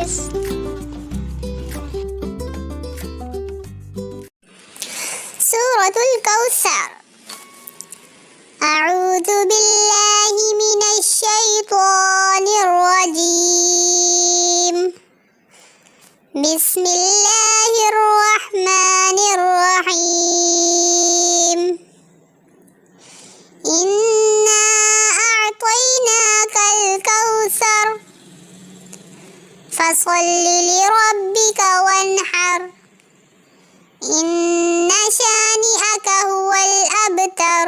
الدرس. سورة الكوثر. أعوذ بالله من الشيطان الرجيم. بسم الله الرحمن الرحيم. إنا أعطيناك الكوثر فصل لربك وانحر إن شانئك هو الأبتر.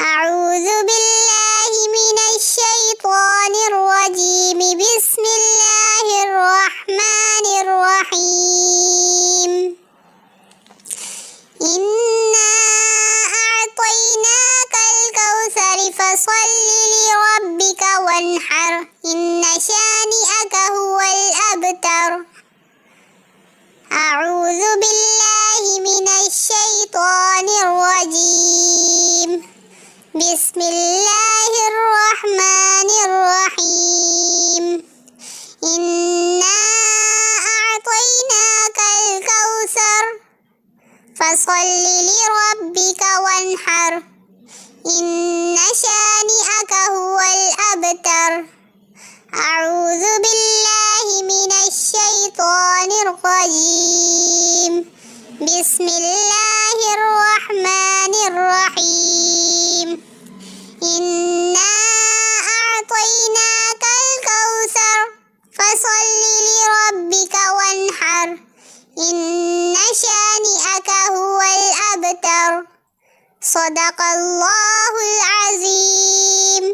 أعوذ بالله من الشيطان الرجيم. بسم الله الرحمن الرحيم. إنا أعطيناك الكوثر فصل لربك وانحر إن شانئك هو الأبتر. أعوذ بالله من الشيطان الرجيم. بسم الله الرحمن الرحيم. إنا أعطيناك الكوثر فصل لربك وانحر إن شانئك هو الأبتر. أعوذ بالله من الشيطان الرجيم. بسم الله الرحمن الرحيم. إنا أعطيناك الكوثر فصل لربك وانحر إن شانئك هو الأبتر. صدق الله العظيم.